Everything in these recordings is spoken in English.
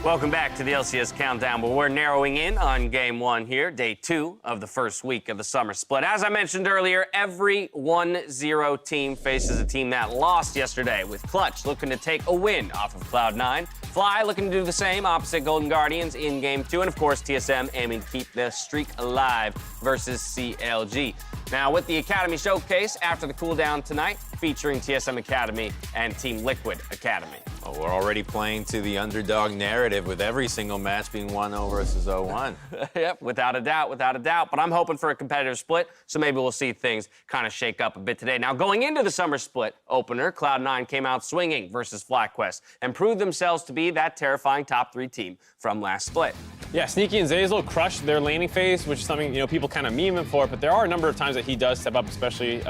Welcome back to the LCS Countdown, but we're narrowing in on Game 1 here, Day 2 of the first week of the summer split. As I mentioned earlier, every 1-0 team faces a team that lost yesterday, with Clutch looking to take a win off of Cloud9, Fly looking to do the same opposite Golden Guardians in Game 2, and of course TSM aiming to keep the streak alive versus CLG. Now, with the Academy Showcase after the cooldown tonight, featuring TSM Academy and Team Liquid Academy. Oh, we're already playing to the underdog narrative with every single match being 1-0 versus 0-1. Yep, without a doubt, without a doubt. But I'm hoping for a competitive split, so maybe we'll see things kind of shake up a bit today. Now, going into the summer split opener, Cloud9 came out swinging versus FlyQuest and proved themselves to be that terrifying top 3 team from last split. Yeah, Sneaky and Zeyzal crushed their laning phase, which is something, people kind of meme him for, but there are a number of times that he does step up, especially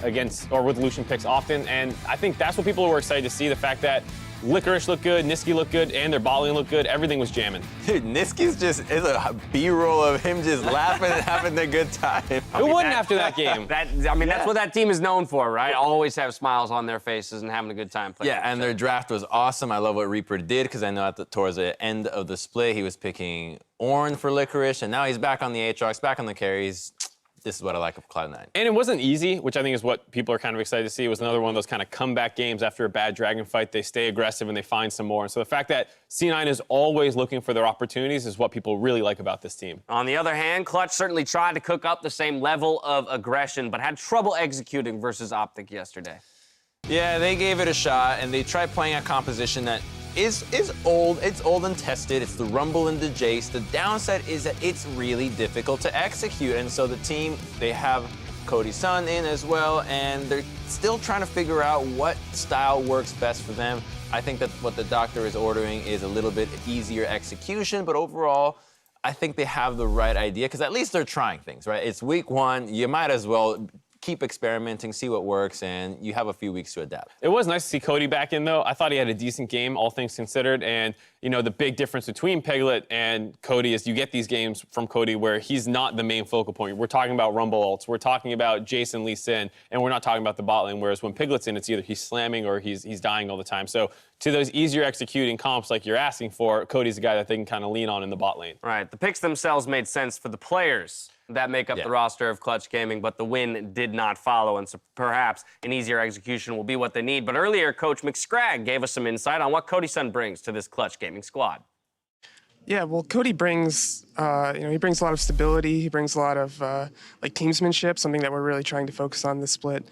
against or with Lucian picks often, and I think that's what people were excited to see, the fact that Licorice looked good, Nisqy looked good, and their bot lane looked good. Everything was jamming. Dude, Nisqy's is a B-roll of him just laughing and having a good time. Who wouldn't after that game? That's what that team is known for, right? Always have smiles on their faces and having a good time playing. Yeah, and their draft was awesome. I love what Reaper did, because I know towards the end of the split, he was picking Ornn for Licorice, and now he's back on the Aatrox, back on the carries. This is what I like of Cloud9. And it wasn't easy, which I think is what people are kind of excited to see. It was another one of those kind of comeback games after a bad Dragon fight. They stay aggressive and they find some more. And so the fact that C9 is always looking for their opportunities is what people really like about this team. On the other hand, Clutch certainly tried to cook up the same level of aggression, but had trouble executing versus Optic yesterday. Yeah, they gave it a shot, and they tried playing a composition that is old. It's old and tested. It's the Rumble and the Jace. The downside is that it's really difficult to execute, and so the team, they have Cody's son in as well, and they're still trying to figure out what style works best for them. I think that what the doctor is ordering is a little bit easier execution, but overall, I think they have the right idea, because at least they're trying things, right? It's week 1. You might as well keep experimenting, see what works, and you have a few weeks to adapt. It was nice to see Cody back in, though. I thought he had a decent game, all things considered, and, the big difference between Piglet and Cody is you get these games from Cody where he's not the main focal point. We're talking about Rumble ults, we're talking about Jason Lee Sin, and we're not talking about the bot lane, whereas when Piglet's in, it's either he's slamming or he's dying all the time. So to those easier executing comps like you're asking for, Cody's the guy that they can kind of lean on in the bot lane. Right, the picks themselves made sense for the players that make up the roster of Clutch Gaming, but the win did not follow, and so perhaps an easier execution will be what they need. But earlier, Coach McScragg gave us some insight on what Cody's son brings to this Clutch Gaming squad. Yeah, well, Cody brings, he brings a lot of stability. He brings a lot of teamsmanship, something that we're really trying to focus on this split.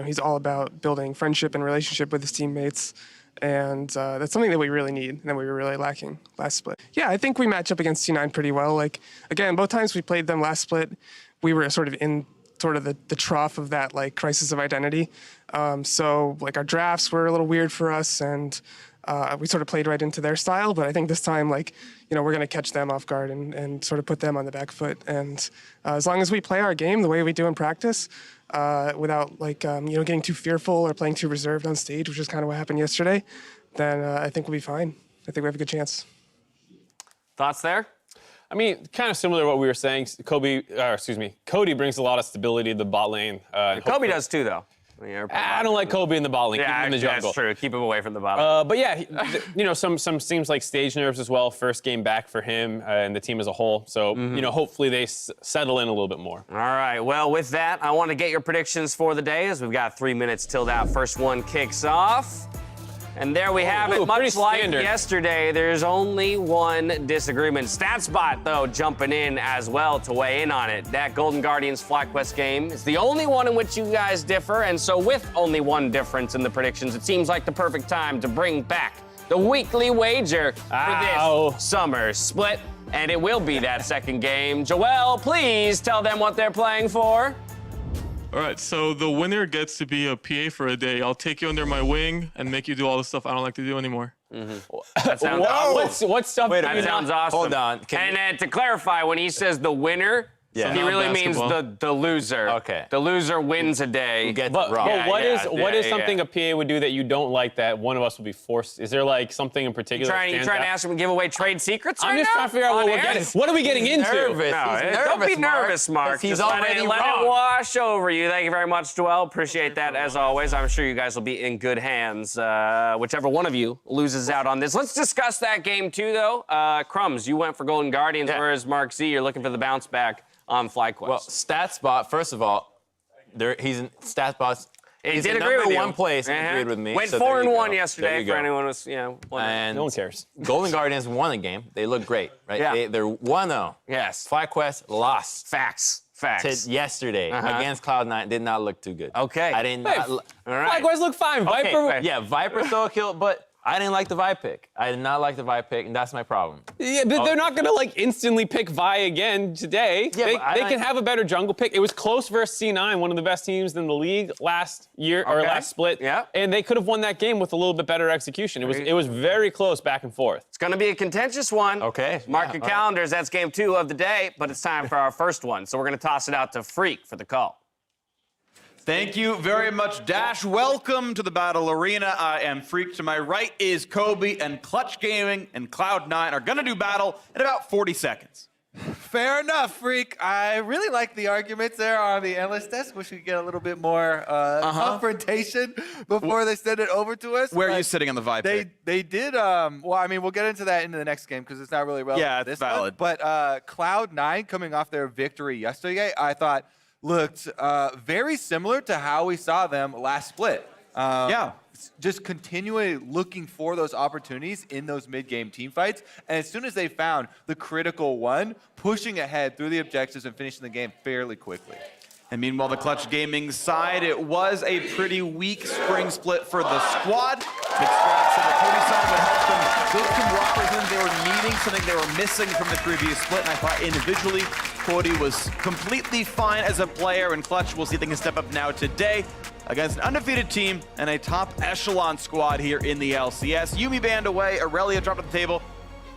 He's all about building friendship and relationship with his teammates. And that's something that we really need and that we were really lacking last split. Yeah, I think we match up against C9 pretty well. Again, both times we played them last split, we were sort of in the trough of that crisis of identity. So our drafts were a little weird for us, and we sort of played right into their style. But I think this time, we're going to catch them off guard and sort of put them on the back foot. And as long as we play our game the way we do in practice, without getting too fearful or playing too reserved on stage, which is kind of what happened yesterday, then I think we'll be fine. I think we have a good chance. Thoughts there? I mean, kind of similar to what we were saying. Cody brings a lot of stability to the bot lane. Kobe does too, though. I don't like Kobe in the ball lane. Keep him in the jungle. That's true. Keep him away from the bottom. But yeah, some seems like stage nerves as well. First game back for him and the team as a whole. So, hopefully they settle in a little bit more. All right. Well, with that, I want to get your predictions for the day, as we've got 3 minutes till that first one kicks off. And there we have it. Much like yesterday, there's only one disagreement. StatsBot, though, jumping in as well to weigh in on it. That Golden Guardians FlyQuest game is the only one in which you guys differ, and so with only one difference in the predictions, it seems like the perfect time to bring back the weekly wager for this summer split, and it will be that second game. Joel, please tell them what they're playing for. All right, so the winner gets to be a PA for a day. I'll take you under my wing and make you do all the stuff I don't like to do anymore. That sounds awesome. What stuff? That sounds awesome. Hold on. And to clarify, when he says the winner, Yeah. He really means basketball. the loser. Okay. The loser wins a day. But Yeah, what is yeah. something a PA would do that you don't like that one of us would be forced? Is there like something in particular? You trying to ask him to give away trade secrets I'm right just now? trying to figure out what On we're air? getting. What are we getting into? Nervous. No, He's don't be nervous, Mark, nervous, Mark. 'cause he's Just already let wrong. it wash over you. Thank you very much, Dwell. Appreciate that as always. I'm sure you guys will be in good hands. Whichever one of you loses out on this. Let's discuss that game too, though. Crumbs, you went for Golden Guardians, whereas Mark Z, you're looking for the bounce back on FlyQuest. Well, StatSpot, first of all, he's in StatSpot's. he He's did in agree with you. #1 place and agreed with me. Went so 4-1 there you yesterday go. for anyone who's, wondering. And No one cares. Golden Guardians won a game. They look great, right? Yeah. They're 1-0. Yes. FlyQuest lost Facts. yesterday against Cloud9. Did not look too good. Okay. I didn't. Hey, All right. FlyQuest look fine. Viper. Yeah, Viper stole a kill, but I didn't like the Vi pick. I did not like the Vi pick, and that's my problem. Yeah, they're not gonna like instantly pick Vi again today. Yeah, but they can have a better jungle pick. It was close versus C9, one of the best teams in the league last year or Okay. last split. Yeah. And they could have won that game with a little bit better execution. It was very close back and forth. It's going to be a contentious one. Okay. Mark Yeah, your all right. calendars. That's game 2 of the day, but it's time for our first one. So we're going to toss it out to Freak for the call. Thank you very much, Dash. Welcome to the Battle Arena. I am Freak. To my right is Kobe, and Clutch Gaming and Cloud9 are going to do battle in about 40 seconds. Fair enough, Freak. I really like the arguments there on the analyst desk. Wish we could get a little bit more confrontation before they send it over to us. Where are But you sitting on the vibe? They did. Well, I mean, we'll get into that into the next game because it's not really relevant. Yeah, to it's this one. valid. But Cloud9 coming off their victory yesterday, I thought looked very similar to how we saw them last split. Yeah. Just continually looking for those opportunities in those mid-game team fights. And as soon as they found the critical one, pushing ahead through the objectives and finishing the game fairly quickly. And meanwhile, the Clutch Gaming side, it was a pretty weak spring split for the squad. McStrax said the Cody side would help them build some walkers in. They were needing something they were missing from the previous split, and I thought individually, Cody was completely fine as a player, and Clutch, we'll see if they can step up now today against an undefeated team and a top echelon squad here in the LCS. Yumi banned away, Aurelia dropped at the table.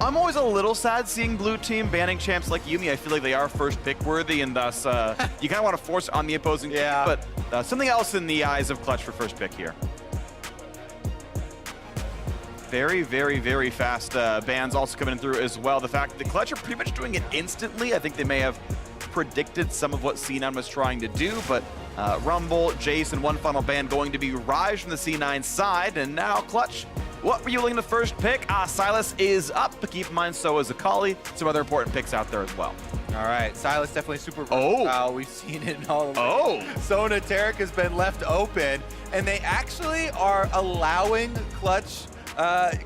I'm always a little sad seeing blue team banning champs like Yumi. I feel like they are first pick worthy, and thus you kind of want to force it on the opposing team, but something else in the eyes of Clutch for first pick here. Very, very, very fast bans also coming through as well. The fact that the Clutch are pretty much doing it instantly. I think they may have predicted some of what C9 was trying to do, but Rumble, Jace, and one final ban going to be Rise from the C9 side, and now Clutch. What were you looking to first pick? Silas is up, but keep in mind so is Akali. Some other important picks out there as well. All right, Silas definitely super versatile. We've seen it in all of them. Sona Tarek has been left open, and they actually are allowing Clutch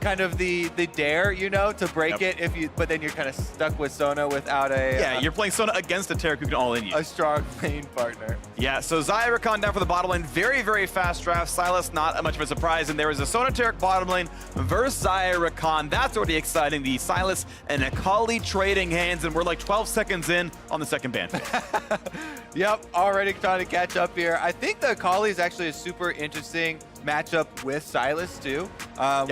kind of the dare, to break it if you, but then you're kind of stuck with Sona without a Yeah, you're playing Sona against a Tarek who can all in you. a strong main partner. Yeah, so Xayah Rakan down for the bottom lane. Very, very fast draft. Silas, not much of a surprise. And there is a Sona Tarek bottom lane versus Xayah Rakan. That's already exciting. The Silas and Akali trading hands, and we're like 12 seconds in on the second ban. Yep, already trying to catch up here. I think the Akali is actually a super interesting matchup with Silas too.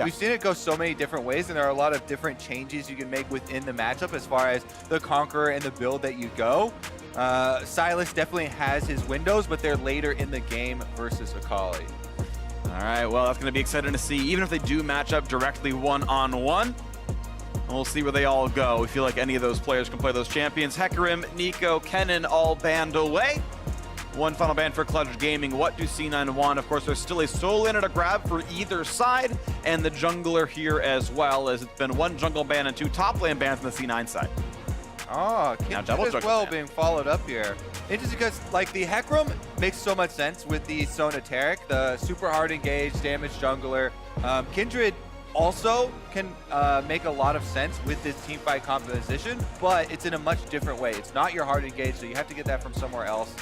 We've seen it go so many different ways, and there are a lot of different changes you can make within the matchup as far as the Conqueror and the build that you go. Silas definitely has his windows, but they're later in the game versus Akali. All right, well, that's going to be exciting to see. Even if they do match up directly one-on-one, we'll see where they all go. We feel like any of those players can play those champions. Hecarim, Nico, Kennen all banned away. One final ban for Clutch Gaming. What do C9 want? Of course, there's still a soul lane to grab for either side, and the jungler here as well, as it's been one jungle ban and two top lane bans on the C9 side. Oh, Now double Kindred as jungle well ban. being followed up here. Interesting because, like, the Hecarim makes so much sense with the Sona Tarek, the super hard engaged damage jungler. Kindred also can make a lot of sense with this team fight composition, but it's in a much different way. It's not your hard engaged, so you have to get that from somewhere else.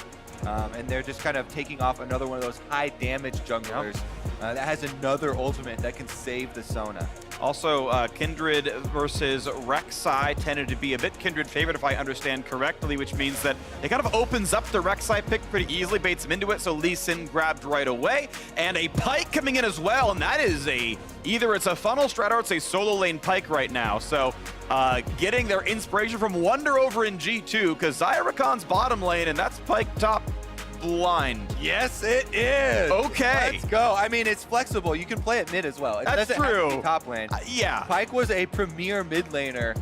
And they're just kind of taking off another one of those high damage junglers that has another ultimate that can save the Sona. Also, Kindred versus Rek'Sai tended to be a bit Kindred favored, if I understand correctly, which means that it kind of opens up the Rek'Sai pick pretty easily, baits him into it, so Lee Sin grabbed right away. And a Pyke coming in as well, and that is either it's a funnel strat or it's a solo lane Pyke right now. So getting their inspiration from Wonder over in G2, because Zyrakon's bottom lane, and that's Pyke top blind. Yes, it is. Okay. Let's go. I mean, it's flexible. You can play it mid as well. It That's doesn't have to true. be top lane. Yeah. Pyke was a premier mid laner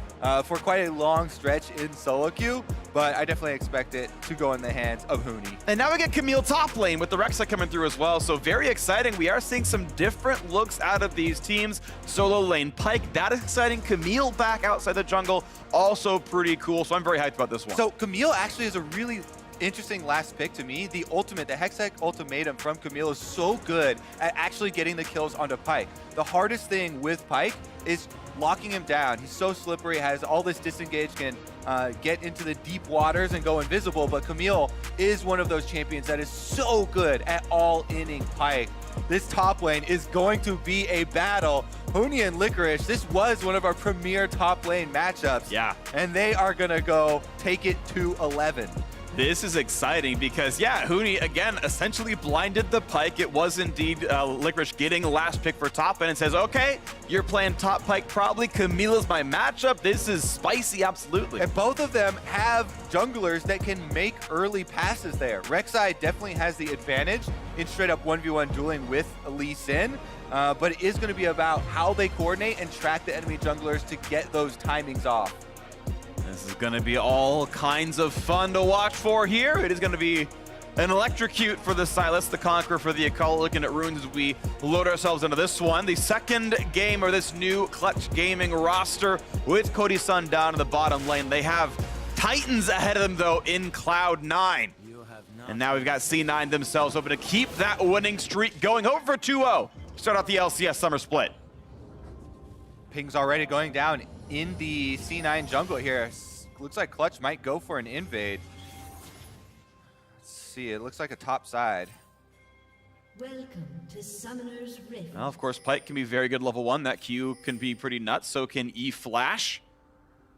for quite a long stretch in solo queue, but I definitely expect it to go in the hands of Huni. And now we get Camille top lane with the Rek'Sai coming through as well, so very exciting. We are seeing some different looks out of these teams. Solo lane Pyke, that is exciting. Camille back outside the jungle, also pretty cool, so I'm very hyped about this one. So Camille actually is a really interesting last pick to me. The ultimate, the Hextech ultimatum from Camille is so good at actually getting the kills onto Pyke. The hardest thing with Pyke is locking him down. He's so slippery, has all this disengage, can get into the deep waters and go invisible, but Camille is one of those champions that is so good at all-inning Pyke. This top lane is going to be a battle. Huni and Licorice, this was one of our premier top lane matchups. Yeah. And they are gonna go take it to 11. This is exciting because, yeah, Huni, again, essentially blinded the Pyke. It was indeed Licorice getting last pick for top end and says, okay, you're playing top Pyke probably. Camilla's my matchup. This is spicy, absolutely. And both of them have junglers that can make early passes there. Rek'Sai definitely has the advantage in straight up 1v1 dueling with Lee Sin, but it is going to be about how they coordinate and track the enemy junglers to get those timings off. This is going to be all kinds of fun to watch for here. It is going to be an electrocute for the Sylas, the Conqueror for the Akala, looking at runes as we load ourselves into this one. The second game of this new Clutch Gaming roster with Cody Sun down in the bottom lane. They have Titans ahead of them, though, in Cloud9. And now we've got C9 themselves hoping to keep that winning streak going. Over for 2-0. Start out the LCS Summer Split. Ping's already going down in the C9 jungle here. Looks like Clutch might go for an invade. Let's see, it looks like a top side. Welcome to Summoner's Rift. Well, of course, Pyke can be very good level 1. That Q can be pretty nuts, so can E-Flash.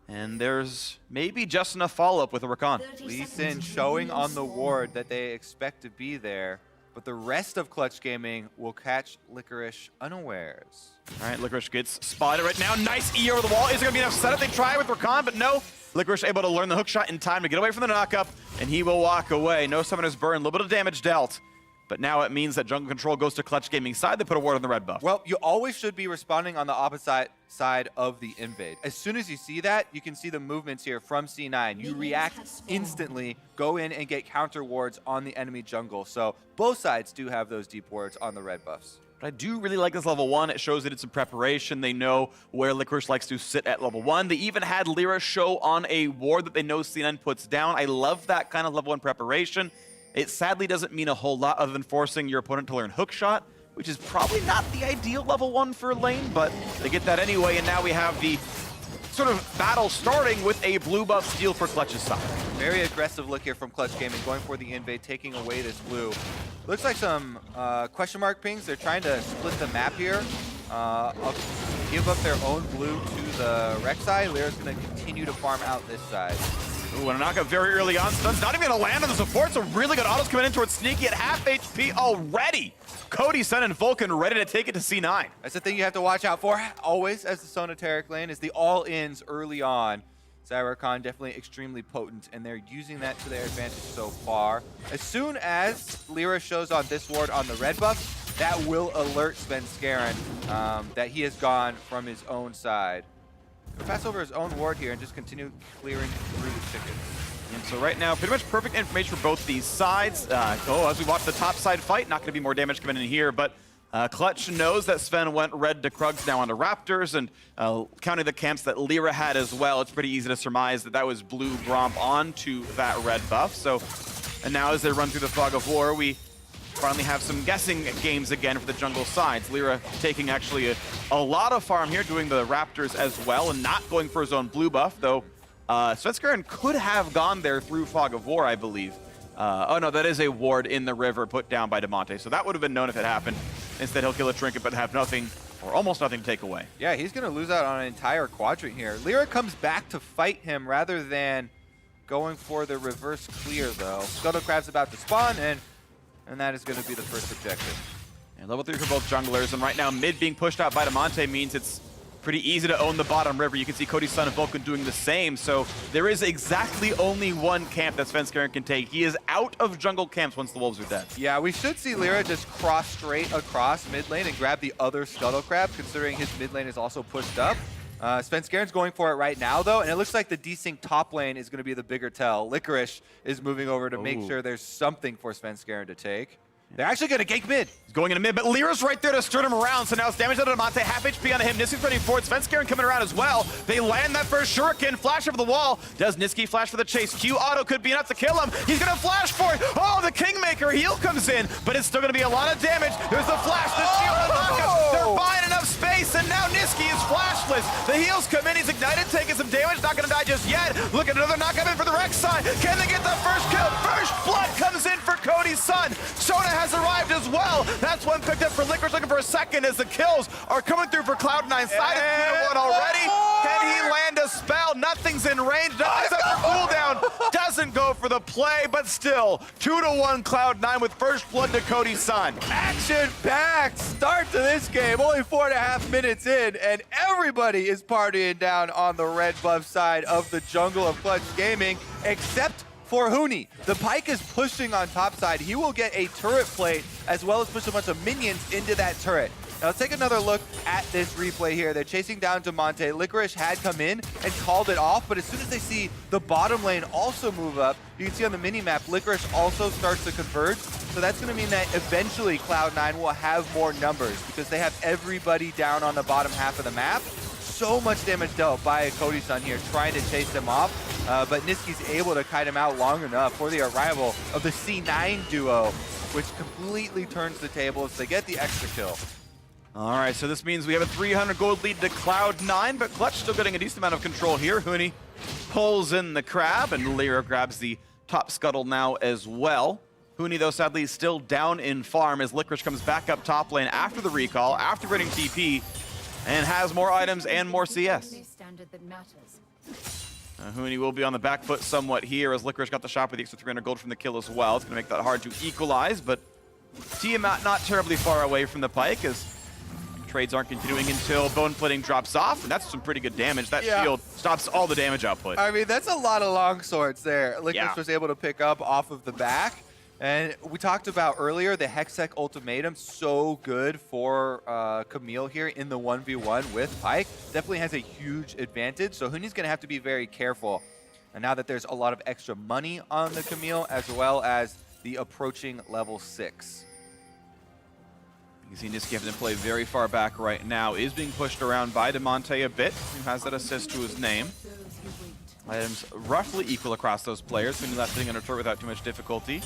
And there's maybe just enough follow-up with a Rakan. Lee Sin showing on the ward that they expect to be there, but the rest of Clutch Gaming will catch Licorice unawares. All right, Licorice gets spotted right now. Nice E over the wall. Is there going to be enough setup? They try with Rakan, but no. Licorice able to learn the hook shot in time to get away from the knockup, and he will walk away. No Summoner's Burn, a little bit of damage dealt. But now it means that jungle control goes to Clutch Gaming side. They put a ward on the red buff. Well, you always should be responding on the opposite side of the invade. As soon as you see that, you can see the movements here from C9. You react instantly, go in and get counter wards on the enemy jungle. So both sides do have those deep wards on the red buffs. But I do really like this level 1. It shows that it's in preparation. They know where Licorice likes to sit at level 1. They even had Lyra show on a ward that they know C9 puts down. I love that kind of level 1 preparation. It sadly doesn't mean a whole lot other than forcing your opponent to learn hook shot, which is probably not the ideal level 1 for lane, but they get that anyway, and now we have the sort of battle starting with a blue buff steal for Clutch's side. Very aggressive look here from Clutch Gaming, going for the invade, taking away this blue. Looks like some question mark pings. They're trying to split the map here. Give up their own blue to the Rek'Sai. Lyra's going to continue to farm out this side. Ooh, and a knockup very early on. Stun's not even going to land on the support, so really good autos coming in towards Sneaky at half HP already. Cody, Sun, and Vulcan ready to take it to C9. That's the thing you have to watch out for, always, as the Sonoteric lane, is the all-ins early on. Zyrakan definitely extremely potent, and they're using that to their advantage so far. As soon as Lyra shows on this ward on the red buff, that will alert Svenskeren that he has gone from his own side. He'll pass over his own ward here and just continue clearing through the chickens. And so right now, pretty much perfect information for both these sides. As we watch the top side fight, not going to be more damage coming in here, but Clutch knows that Sven went red to Krugs now on the Raptors, and counting the camps that Lyra had as well, it's pretty easy to surmise that that was blue Gromp onto that red buff. So, and now as they run through the Fog of War, we finally have some guessing games again for the jungle sides. Lyra taking actually a lot of farm here, doing the Raptors as well, and not going for his own blue buff, though Svenskeren could have gone there through Fog of War, I believe. Oh no, that is a ward in the river put down by Demonte, so that would have been known if it happened. Instead, he'll kill a Trinket but have nothing or almost nothing to take away. Yeah, he's going to lose out on an entire quadrant here. Lyra comes back to fight him rather than going for the reverse clear, though. Scuttle Crab's about to spawn, and that is going to be the first objective. And level 3 for both junglers, and right now mid being pushed out by Damonte means it's pretty easy to own the bottom river. You can see Cody's son and Vulcan doing the same, so there is exactly only one camp that Svenskeren can take. He is out of jungle camps once the wolves are dead. Yeah, we should see Lyra just cross straight across mid lane and grab the other Scuttle Crab, considering his mid lane is also pushed up. Svenskeren's going for it right now, though, and it looks like the desync top lane is going to be the bigger tell. Licorice is moving over to make sure there's something for Svenskeren to take. They're actually going to gank mid. He's going into mid, but Lyra's right there to start him around, so now it's damage to Damonte, half HP on him. Niski's running forward, Svenskeren coming around as well. They land that first shuriken, flash over the wall. Does Niski flash for the chase? Q auto could be enough to kill him. He's going to flash for it. Oh, the Kingmaker heal comes in, but it's still going to be a lot of damage. There's the flash, the shield, the knockup. They're buying enough space, and now Niski is flashless. The heals come in, he's ignited, taking some damage, not going to die just yet. Look at another knockup in for the Rek'Sai. Can they get the first kill? First blood comes in for Cody's son. Shona has arrived as well. That's one picked up for Licorice, looking for a second as the kills are coming through for Cloud9. Side is 3-1 already. Can he land a spell? Nothing's in range. Nothing's up for cooldown. Doesn't go for the play, but still 2-1 Cloud9 with first blood to Cody's son. Action-packed start to this game. Only 4.5 minutes in, and everybody is partying down on the red buff side of the jungle of Clutch Gaming, except for Huni. The Pyke is pushing on top side. He will get a turret plate as well as push a bunch of minions into that turret. Now let's take another look at this replay here. They're chasing down Damonte. Licorice had come in and called it off, but as soon as they see the bottom lane also move up, you can see on the mini-map, Licorice also starts to converge. So that's going to mean that eventually Cloud9 will have more numbers because they have everybody down on the bottom half of the map. So much damage dealt by Cody's son here trying to chase them off, but Niski's able to kite him out long enough for the arrival of the C9 duo, which completely turns the tables. They get the extra kill. All right, so this means we have a 300 gold lead to Cloud9, but Clutch still getting a decent amount of control here. Huni pulls in the crab, and Lyra grabs the top scuttle now as well. Huni, though, sadly is still down in farm as Licorice comes back up top lane after the recall, after running TP, and has more items and more CS. Huni will be on the back foot somewhat here as Licorice got the shot with the extra 300 gold from the kill as well. It's going to make that hard to equalize, but Tiamat not terribly far away from the Pyke as trades aren't continuing until Bone Plating drops off, and that's some pretty good damage. That shield stops all the damage output. I mean, that's a lot of long swords there. Licorice was able to pick up off of the back. And we talked about earlier the Hextech ultimatum, so good for Camille here in the 1v1 with Pyke. Definitely has a huge advantage, so Huni's going to have to be very careful. And now that there's a lot of extra money on the Camille, as well as the approaching level 6. You can see Niski having to play very far back right now, is being pushed around by Damonte a bit, who has that assist to his name. Items roughly equal across those players, Huni left sitting under turret without too much difficulty.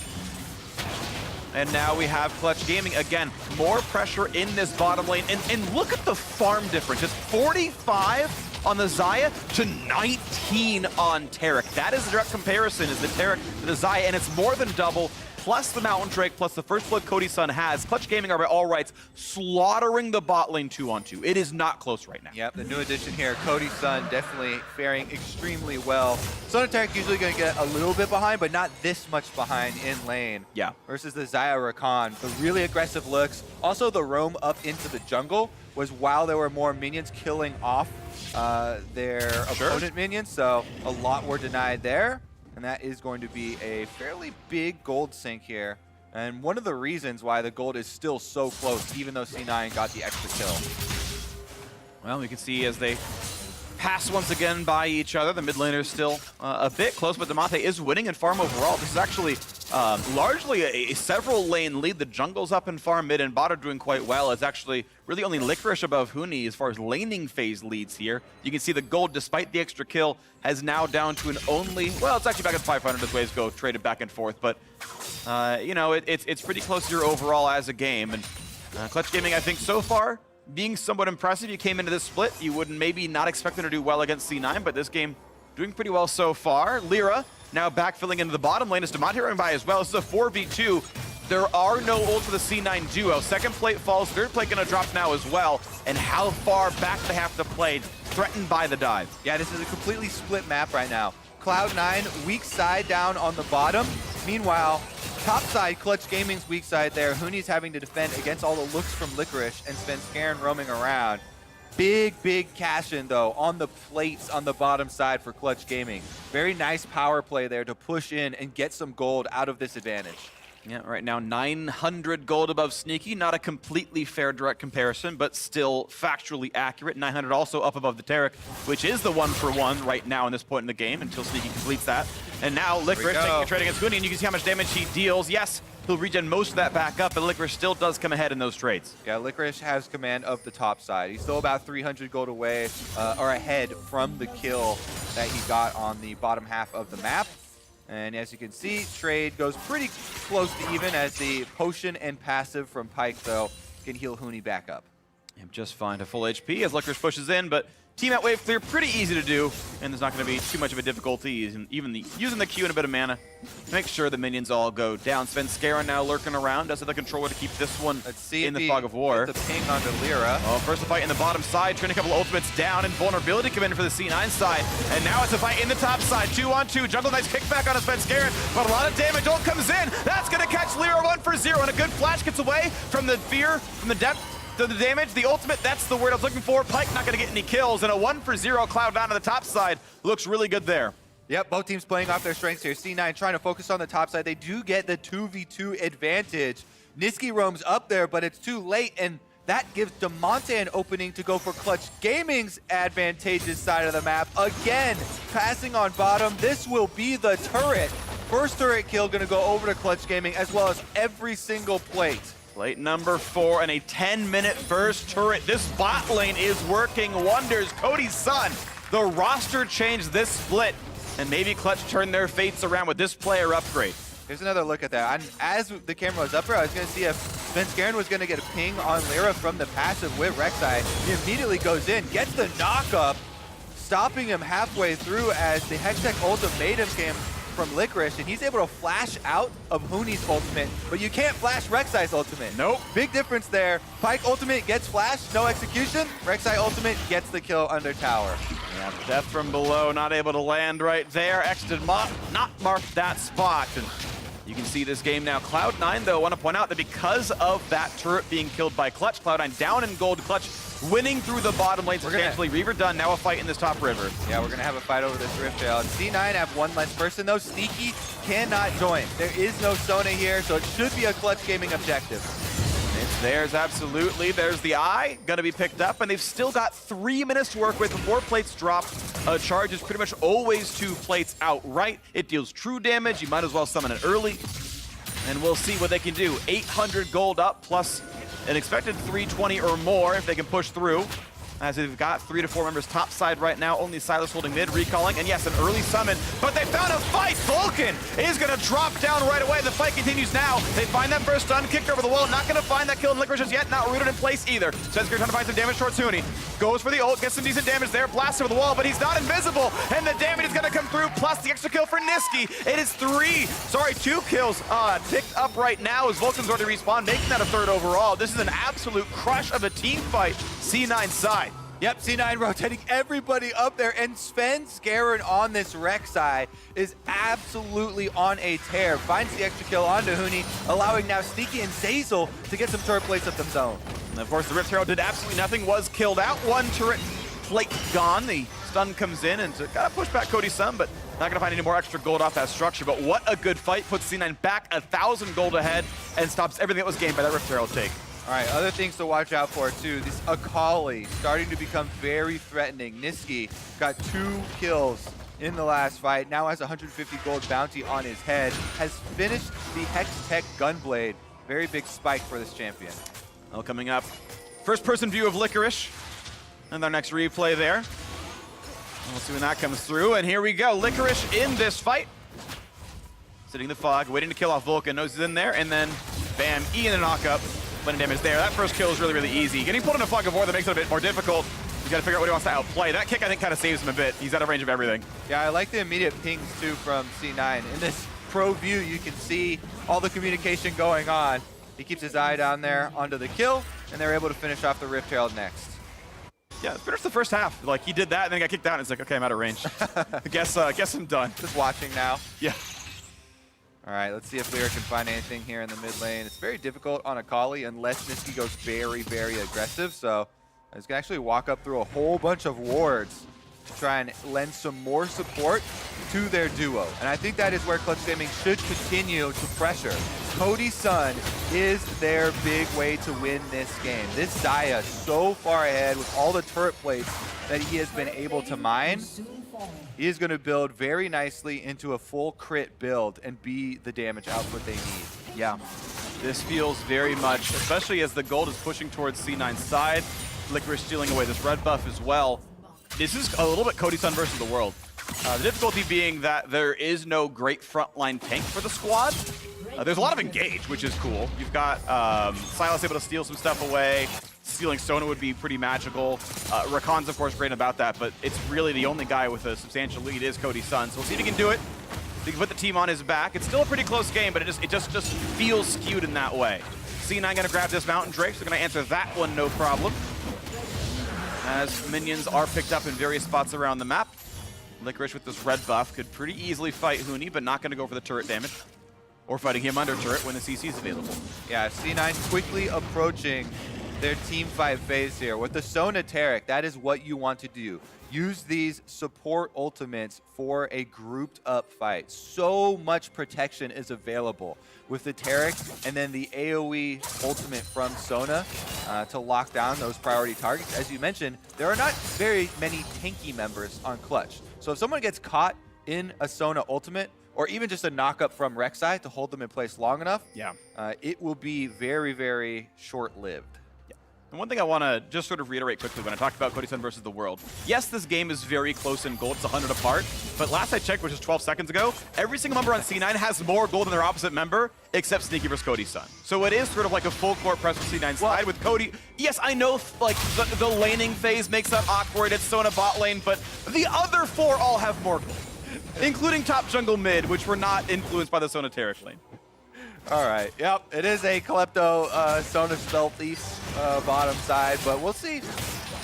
And now we have Clutch Gaming. Again, more pressure in this bottom lane. And look at the farm difference. It's 45 on the Xayah to 19 on Taric. That is the direct comparison, is the Taric to the Xayah, and it's more than double, plus the Mountain Drake, plus the first blood Cody's son has. Clutch Gaming are by all rights slaughtering the bot lane 2-on-2. It is not close right now. Yep, the new addition here, Cody's son, definitely faring extremely well. Son of Taric usually going to get a little bit behind, but not this much behind in lane. Yeah. Versus the Xayah Rakan. The really aggressive looks. Also, the roam up into the jungle was while there were more minions killing off their opponent minions, so a lot were denied there. And that is going to be a fairly big gold sink here. And one of the reasons why the gold is still so close, even though C9 got the extra kill. Well, we can see as they pass once again by each other, the mid laner is still a bit close, but Damonte is winning in farm overall. This is actually largely a several lane lead. The jungle's up in farm, mid and bot are doing quite well. It's actually really only Licorice above Huni as far as laning phase leads here. You can see the gold, despite the extra kill, has now down to an only, well, it's actually back at 500 as ways go, traded back and forth, but you know, it's pretty close here overall as a game. And Clutch Gaming, I think so far, being somewhat impressive. You came into this split, you would maybe not expect them to do well against C9, but this game doing pretty well so far. Lyra now backfilling into the bottom lane as Damonte running by as well. This is a 4v2. there are no ults for the C9 duo. Second plate falls, third plate gonna drop now as well. And how far back they have to play, threatened by the dive. Yeah, this is a completely split map right now. Cloud9, weak side down on the bottom. Meanwhile, top side, Clutch Gaming's weak side there. Huni's having to defend against all the looks from Licorice and Svenskeren roaming around. Big cash in, though, on the plates on the bottom side for Clutch Gaming. Very nice power play there to push in and get some gold out of this advantage. Yeah, right now 900 gold above Sneaky. Not a completely fair direct comparison, but still factually accurate. 900 also up above the Tarek, which is the 1-for-1 right now in this point in the game until Sneaky completes that. And now Licorice taking a trade against Huni, and you can see how much damage he deals. Yes, he'll regen most of that back up, but Licorice still does come ahead in those trades. Yeah, Licorice has command of the top side. He's still about 300 gold away, or ahead from the kill that he got on the bottom half of the map. And as you can see, trade goes pretty close to even as the potion and passive from Pyke, though, can heal Huni back up. And just fine to full HP as Licorice pushes in, but team at wave clear, pretty easy to do, and there's not going to be too much of a difficulty using the Q and a bit of mana to make sure the minions all go down. Svenskeren now lurking around, does have the controller to keep this one in the fog of war. The ping onto Lyra. Oh, first a fight in the bottom side, trying a couple ultimates down, and vulnerability come in for the C9 side. And now it's a fight in the top side, 2-on-2. Jungle Knight's kickback on a Svenskeren, but a lot of damage. Ult comes in. That's going to catch Lyra 1-for-0, and a good flash gets away from the fear, from the depth. The damage, the ultimate, that's the word I was looking for. Pyke not going to get any kills, and a 1-for-0 Cloud9 on the top side looks really good there. Yep, both teams playing off their strengths here. C9 trying to focus on the top side. They do get the 2v2 advantage. Niski roams up there, but it's too late, and that gives Damonte an opening to go for Clutch Gaming's advantageous side of the map. Again, passing on bottom. This will be the turret. First turret kill going to go over to Clutch Gaming, as well as every single plate. Plate number 4 and a 10-minute first turret. This bot lane is working wonders. Cody's son, the roster changed this split, and maybe Clutch turned their fates around with this player upgrade. Here's another look at that. As the camera was up here, I was going to see if Svenskeren was going to get a ping on Lyra from the passive with Rek'Sai. He immediately goes in, gets the knock up, stopping him halfway through as the Hextech ultimatum came from Licorice, and he's able to flash out of Huni's ultimate, but you can't flash Rek'Sai's ultimate. Nope. Big difference there. Pyke ultimate gets flashed, no execution. Rek'Sai ultimate gets the kill under tower. Yeah, death from below, not able to land right there. X did not mark that spot. And you can see this game now. Cloud9, though, I want to point out that because of that turret being killed by Clutch, Cloud9 down in gold, Clutch winning through the bottom lane substantially. Reaver done, now a fight in this top river. Yeah, we're going to have a fight over this Rift Trail. C9 have one less person, though. Sneaky cannot join. There is no Sona here, so it should be a Clutch Gaming objective. It's theirs, absolutely. There's the eye, going to be picked up, and they've still got 3 minutes to work with before plates drop. A charge is pretty much always 2 plates outright. It deals true damage. You might as well summon it early, and we'll see what they can do. 800 gold up, plus an expected 320 or more if they can push through. As they've got 3 to 4 members top side right now. Only Silas holding mid, recalling, and yes, an early summon, but they found a fight. Vulcan is gonna drop down right away. The fight continues now. They find that first stun, kicked over the wall. Not gonna find that kill in Licorice just yet, not rooted in place either. Svenskeren trying to find some damage towards Huni. Goes for the ult, gets some decent damage there, blasts over the wall, but he's not invisible, and the damage is gonna come through, plus the extra kill for Niski. It is 2 kills picked up right now as Vulcan's already respawned, making that a 3rd overall. This is an absolute crush of a team fight, C9 side. Yep, C9 rotating everybody up there, and Svenskeren on this Rek'Sai is absolutely on a tear. Finds the extra kill onto Huni, allowing now Sneaky and Zazel to get some turret plates of their own. And of course, the Rift Herald did absolutely nothing, was killed out. 1 turret plate gone. The stun comes in and gotta push back Cody some, but not gonna find any more extra gold off that structure. But what a good fight, puts C9 back 1,000 gold ahead and stops everything that was gained by that Rift Herald take. All right, other things to watch out for too. This Akali starting to become very threatening. Niski got 2 kills in the last fight, now has 150 gold bounty on his head, has finished the Hextech Gunblade. Very big spike for this champion. Well, coming up, first person view of Licorice, and our next replay there. We'll see when that comes through, and here we go. Licorice in this fight. Sitting in the fog, waiting to kill off Vulcan, knows he's in there, and then bam, Ian a knock up. Plenty of damage there. That first kill is really, really easy. Getting pulled in a fog of war that makes it a bit more difficult. He's got to figure out what he wants to outplay. That kick, I think, kind of saves him a bit. He's out of range of everything. Yeah, I like the immediate pings, too, from C9. In this pro view, you can see all the communication going on. He keeps his eye down there onto the kill, and they're able to finish off the Rift Herald next. Yeah, finished the first half. Like, he did that, and then he got kicked out, and it's like, okay, I'm out of range. guess I'm done. Just watching now. Yeah. All right, let's see if Lyra can find anything here in the mid lane. It's very difficult on Akali unless Niski goes very, very aggressive. So he's going to actually walk up through a whole bunch of wards to try and lend some more support to their duo. And I think that is where Clutch Gaming should continue to pressure. Cody's son is their big way to win this game. This Zaya so far ahead with all the turret plates that he has been able to mine. He is going to build very nicely into a full crit build and be the damage output they need. Yeah. This feels very much, especially as the gold is pushing towards C9's side. Licorice stealing away this red buff as well. This is a little bit Cody's son versus the world. The difficulty being that there is no great frontline tank for the squad. There's a lot of engage, which is cool. You've got Silas able to steal some stuff away. Stealing Sona would be pretty magical. Rakan's, of course, great about that, but it's really the only guy with a substantial lead is Cody's son. So we'll see if he can do it. He can put the team on his back. It's still a pretty close game, but it just feels skewed in that way. C9 going to grab this Mountain Drake, so they're going to answer that one no problem. As minions are picked up in various spots around the map. Licorice with this red buff could pretty easily fight Huni, but not going to go for the turret damage. Or fighting him under turret when the CC is available. Yeah, C9 quickly approaching their team fight phase here. With the Sona Taric, that is what you want to do. Use these support ultimates for a grouped up fight. So much protection is available with the Taric and then the AoE ultimate from Sona to lock down those priority targets. As you mentioned, there are not very many tanky members on Clutch. So if someone gets caught in a Sona ultimate, or even just a knock-up from Rek'Sai to hold them in place long enough, it will be very, very short-lived. And one thing I want to just sort of reiterate quickly when I talked about Cody's son versus the world. Yes, this game is very close in gold. It's 100 apart. But last I checked, which was 12 seconds ago, every single member on C9 has more gold than their opposite member, except Sneaky versus Cody's son. So it is sort of like a full court press for C9's side with Cody. Yes, I know like the laning phase makes that awkward. It's Sona bot lane, but the other four all have more gold, including top jungle mid, which were not influenced by the Sona Taric lane. All right, yep, it is a Klepto Sona Stealthies bottom side, but we'll see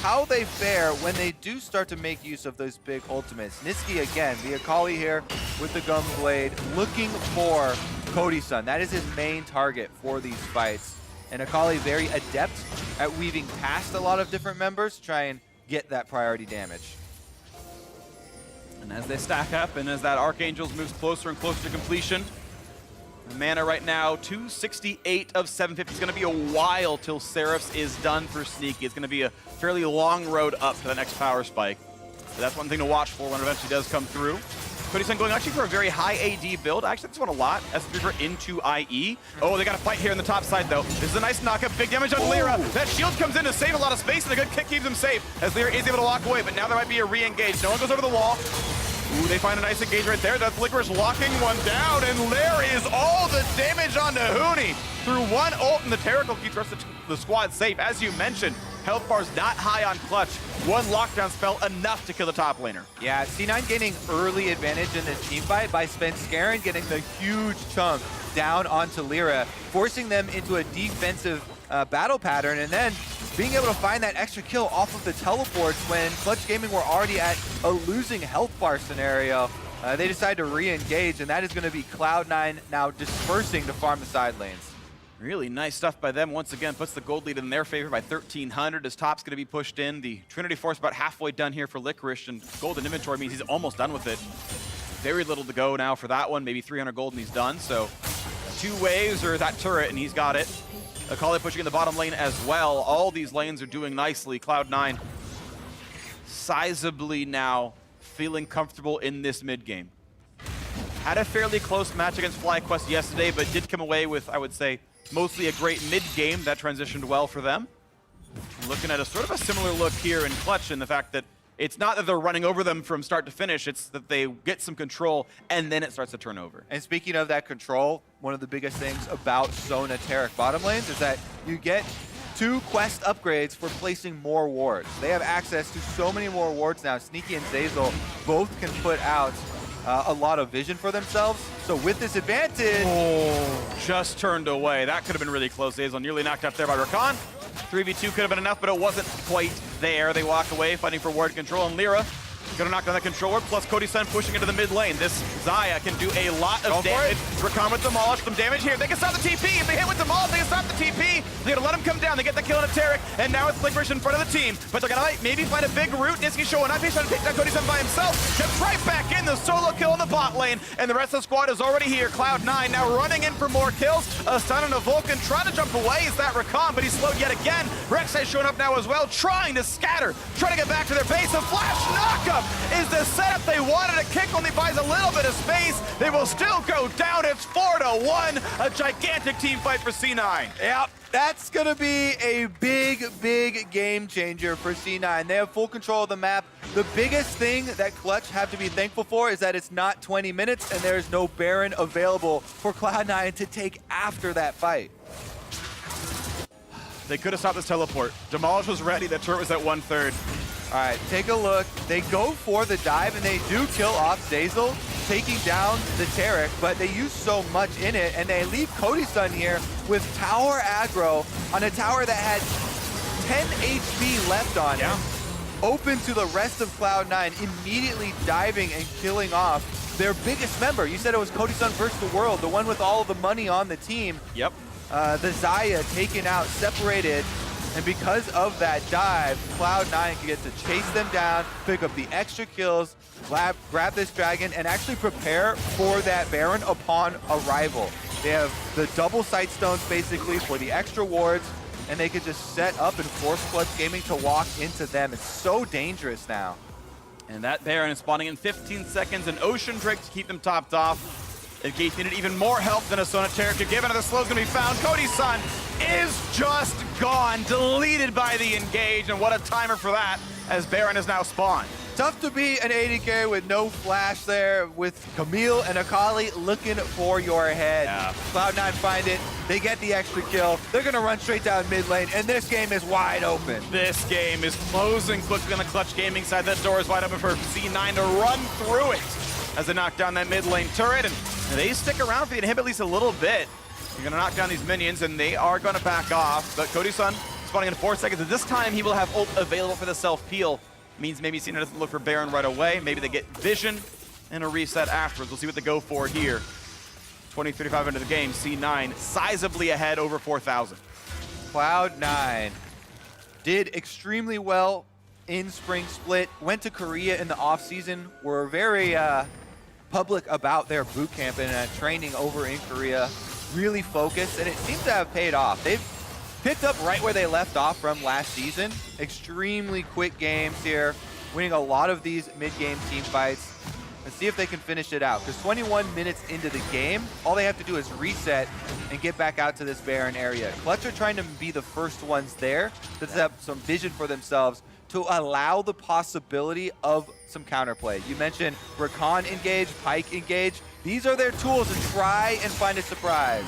how they fare when they do start to make use of those big ultimates. Niski again, the Akali here with the Gunblade, looking for Cody's son. That is his main target for these fights. And Akali very adept at weaving past a lot of different members to try and get that priority damage. And as they stack up and as that Archangels moves closer and closer to completion, the mana right now, 268 of 750. It's going to be a while till Seraph's is done for Sneaky. It's going to be a fairly long road up to the next power spike. So that's one thing to watch for when it eventually does come through. Cody's son going actually for a very high AD build. I actually like this one a lot as Beaver into IE. Oh, they got a fight here on the top side though. This is a nice knockup, big damage on Lyra. That shield comes in to save a lot of space and a good kick keeps him safe as Lyra is able to walk away, but now there might be a re-engage. No one goes over the wall. Ooh, they find a nice engage right there. That's Licorice locking one down, and there is all the damage onto Huni. Through one ult, and the Taric will keep the rest of the squad safe. As you mentioned, health bar's not high on Clutch. One lockdown spell, enough to kill the top laner. Yeah, C9 gaining early advantage in this team fight by Spenskaran getting the huge chunk down onto Lyra, forcing them into a defensive battle pattern, and then being able to find that extra kill off of the teleports when Clutch Gaming were already at a losing health bar scenario. They decide to re-engage, and that is going to be Cloud9 now dispersing to farm the side lanes. Really nice stuff by them. Once again, puts the gold lead in their favor by 1,300 as top's going to be pushed in. The Trinity Force about halfway done here for Licorice, and golden inventory means he's almost done with it. Very little to go now for that one. Maybe 300 gold and he's done. So 2 waves or that turret, and he's got it. Akali pushing in the bottom lane as well. All these lanes are doing nicely. Cloud9 sizably now feeling comfortable in this mid game. Had a fairly close match against FlyQuest yesterday, but did come away with, I would say, mostly a great mid game that transitioned well for them. Looking at a sort of a similar look here in Clutch in the fact that it's not that they're running over them from start to finish, it's that they get some control and then it starts to turn over. And speaking of that control, one of the biggest things about Sona Taric bottom lanes is that you get 2 quest upgrades for placing more wards. They have access to so many more wards now. Sneaky and Zeyzal both can put out a lot of vision for themselves. So with this advantage, Just turned away. That could have been really close. Azel nearly knocked up there by Rakan. 3v2 could have been enough, but it wasn't quite there. They walk away, fighting for ward control, and Lyra gonna knock down that controller, plus Cody Sun pushing into the mid lane. This Xayah can do a lot of damage. Rakan with Demolish, some damage here. They can stop the TP. If they hit with Demolish, they can stop the TP. They're gonna let him come down. They get the kill on a Taric, and now it's Licorice in front of the team. But they're gonna maybe find a big root. Niski showing up. He's trying to take down Cody Sun by himself. Jumps right back in, the solo kill in the bot lane, and the rest of the squad is already here. Cloud9 now running in for more kills. A stun on a Vulcan, trying to jump away. Is that Rakan, but he's slowed yet again. Rex has shown up now as well, trying to scatter, trying to get back to their base. A flash knockup is the setup they wanted. A kick only buys a little bit of space. They will still go down. It's 4-1. A gigantic team fight for C9. Yep, that's going to be a big, big game changer for C9. They have full control of the map. The biggest thing that Clutch have to be thankful for is that it's not 20 minutes and there's no Baron available for Cloud9 to take after that fight. They could have stopped this teleport. Demolish was ready. The turret was at 1/3. All right, take a look. They go for the dive, and they do kill off Zazel, taking down the Taric, but they use so much in it, and they leave Cody Sun here with tower aggro on a tower that had 10 HP left on it. Open to the rest of Cloud9, immediately diving and killing off their biggest member. You said it was Cody Sun versus the world, the one with all of the money on the team. Yep. The Xayah taken out, separated, and because of that dive, Cloud9 can get to chase them down, pick up the extra kills, grab this dragon, and actually prepare for that Baron upon arrival. They have the double sight stones basically for the extra wards, and they could just set up and force Clutch Gaming to walk into them. It's so dangerous now. And that Baron is spawning in 15 seconds. An Ocean Drake to keep them topped off. Engage needed even more help than a Sonataric could give. Another slow's gonna be found. Cody Sun is just gone, deleted by the Engage, and what a timer for that, as Baron is now spawned. Tough to be an AD carry with no flash there, with Camille and Akali looking for your head. Yeah. Cloud9 find it, they get the extra kill, they're gonna run straight down mid lane, and this game is wide open. This game is closing quickly on the Clutch Gaming side. That door is wide open for C9 to run through it as they knock down that mid lane turret, and they stick around for the inhib at least a little bit. They're gonna knock down these minions, and they are gonna back off, but Cody Sun spawning in 4 seconds, and this time he will have ult available for the self-peel. Means maybe C9 doesn't look for Baron right away. Maybe they get vision and a reset afterwards. We'll see what they go for here. 20:35 into the game, C9 sizably ahead, over 4,000. Cloud9 did extremely well in Spring Split, went to Korea in the offseason, were very public about their boot camp and training over in Korea, really focused, and it seems to have paid off. They've picked up right where they left off from last season. Extremely quick games here, winning a lot of these mid-game team fights. Let's see if they can finish it out, because 21 minutes into the game, all they have to do is reset and get back out to this Baron area. Clutch are trying to be the first ones there to have some vision for themselves to allow the possibility of some counterplay. You mentioned Rakan engage, Pyke engage. These are their tools to try and find a surprise.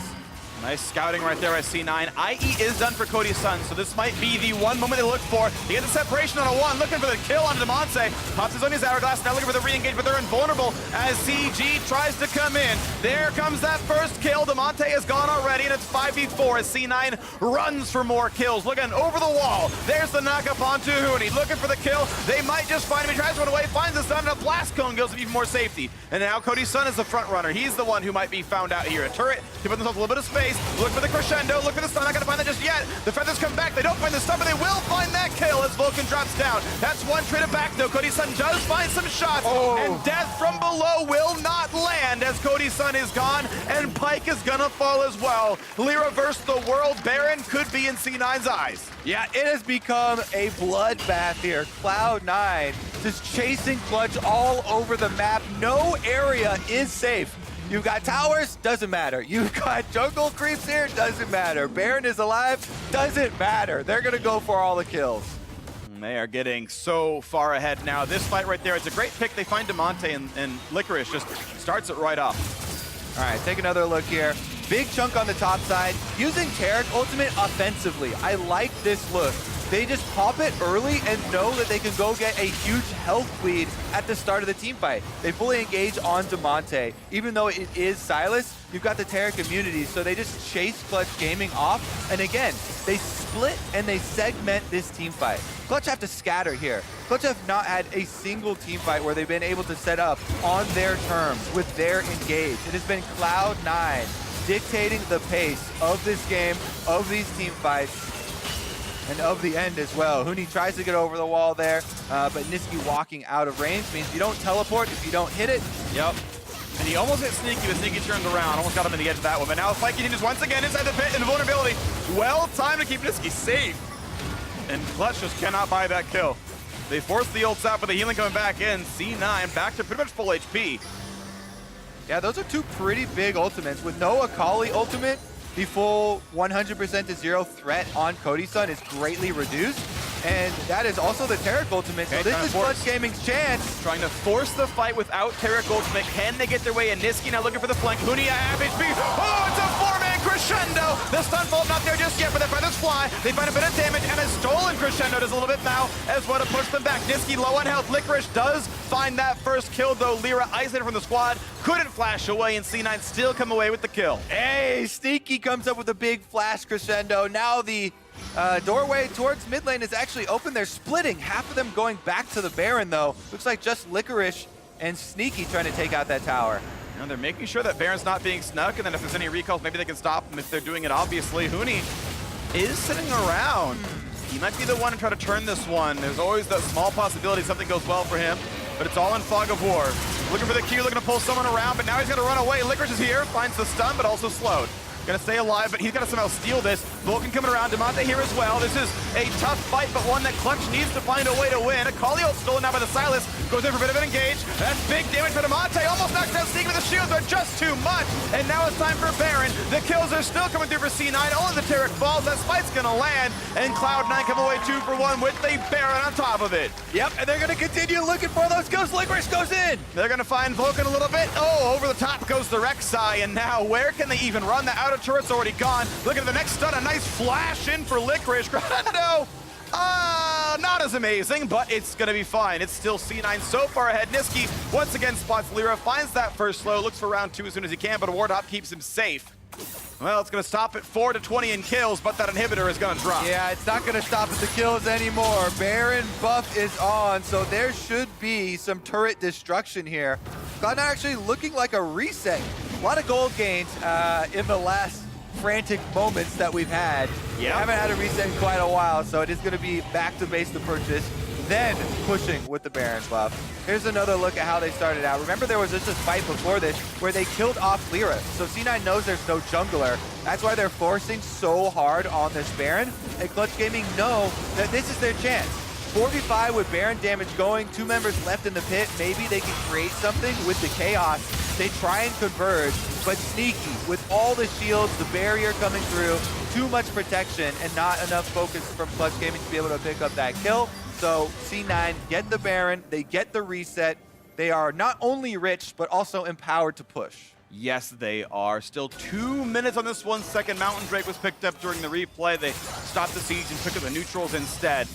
Nice scouting right there by C9. IE is done for Cody Sun, so this might be the one moment they look for. They get the separation on a one, looking for the kill on Demonte. Pops his on his hourglass, now looking for the re-engage, but they're invulnerable as CG tries to come in. There comes that first kill. Demonte is gone already, and it's 5v4 as C9 runs for more kills. Looking over the wall. There's the knock-up onto Huni, looking for the kill. They might just find him. He tries to run away, finds the stun, and a blast cone goes to even more safety. And now Cody Sun is the front runner. He's the one who might be found out here. A turret to put themselves a little bit of space. Look for the crescendo, look for the stun, not gonna find that just yet. The feathers come back, they don't find the stun, but they will find that kill as Vulcan drops down. That's one trade back though. Cody Sun does find some shots, and death from below will not land as Cody Sun is gone, and Pyke is gonna fall as well. Lyra versus the world, Baron could be in C9's eyes. Yeah, it has become a bloodbath here. Cloud9 just chasing Clutch all over the map. No area is safe. You've got towers, doesn't matter. You've got jungle creeps here, doesn't matter. Baron is alive, doesn't matter. They're gonna go for all the kills. And they are getting so far ahead now. This fight right there, it's a great pick. They find Demonte, and Licorice just starts it right off. All right, take another look here. Big chunk on the top side, using Taric ultimate offensively. I like this look. they just pop it early and know that they can go get a huge health lead at the start of the team fight. They fully engage on Damonte. Even though it is Silas, you've got the Taric immunity, so they just chase Clutch Gaming off. And again, they split and they segment this team fight. Clutch have to scatter here. Clutch have not had a single team fight where they've been able to set up on their terms with their engage. It has been Cloud9 dictating the pace of this game, of these team fights, and of the end as well. Huni tries to get over the wall there, but Niski walking out of range means you don't teleport if you don't hit it. Yep. And he almost hit Sneaky, but Sneaky turned around. Almost got him in the edge of that one. But now Fight continues once again inside the pit in the vulnerability. Well timed to keep Niski safe. And Clutch just cannot buy that kill. They force the ults out, but the healing coming back in. C9 back to pretty much full HP. Yeah, those are two pretty big ultimates. With no Akali ultimate, the full 100% to 0 threat on Cody-san is greatly reduced. And that is also the Taric ultimate. So this is Clutch Gaming's chance. Trying to force the fight without Taric ultimate. Can they get their way in? Niski now looking for the flank. Huni half HP. Oh, it's a 4-man crescendo. The stun bolt not there just yet, but the feathers fly. They find a bit of damage, and a stolen crescendo does a little bit now as well to push them back. Niski low on health. Licorice does find that first kill, though. Lyra isolated from the squad. Couldn't flash away, and C9 still come away with the kill. Hey, Sneaky comes up with a big flash crescendo. Now the doorway towards mid lane is actually open. They're splitting. Half of them going back to the Baron, though. Looks like just Licorice and Sneaky trying to take out that tower. And they're making sure that Baron's not being snuck, and then if there's any recalls, maybe they can stop them if they're doing it, obviously. Huni is sitting around. He might be the one to try to turn this one. There's always that small possibility something goes well for him, but it's all in fog of war. Looking for the Q, looking to pull someone around, but now he's gonna run away. Licorice is here, finds the stun, but also slowed. Gonna stay alive, but he's gotta somehow steal this. Vulcan coming around, Damonte here as well. This is a tough fight, but one that Clutch needs to find a way to win. Akali ult stolen now by the Silas. Goes in for a bit of an engage. That's big damage for Damonte. Almost knocks down Sneak, but the shields are just too much. And now it's time for Baron. The kills are still coming through for C9. Only the Taric falls. That spite's gonna land. And Cloud9 come away 2 for 1 with a Baron on top of it. Yep, and they're gonna continue looking for those kills. Licorice goes in. They're gonna find Vulcan a little bit. Oh, over the top goes the Rek'Sai. And now where can they even run? The outer turret's already gone. Look at the next stun, a nice flash in for Licorice. Crescendo, not as amazing, but it's gonna be fine. It's still C9 so far ahead. Niski once again spots Lyra, finds that first slow, looks for round 2 as soon as he can, but a ward hop keeps him safe. Well, it's gonna stop at 4 to 20 in kills, but that inhibitor is gonna drop. Yeah, it's not gonna stop at the kills anymore. Baron buff is on, so there should be some turret destruction here. Cloud9 actually looking like a reset. A lot of gold gains in the last frantic moments that we've had. We haven't had a reset in quite a while, so it is going to be back to base to purchase, then pushing with the Baron buff. Here's another look at how they started out. Remember, there was just a fight before this where they killed off Lyra, so C9 knows there's no jungler. That's why they're forcing so hard on this Baron, and Clutch Gaming know that this is their chance. 4v5 with Baron damage going, 2 members left in the pit. Maybe they can create something with the chaos. They try and converge, but Sneaky with all the shields, the barrier coming through, too much protection and not enough focus from Clutch Gaming to be able to pick up that kill. So C9 get the Baron, they get the reset. They are not only rich, but also empowered to push. Yes, they are. Still 2 minutes on this 1 second. Mountain Drake was picked up during the replay. They stopped the siege and picked up the neutrals instead.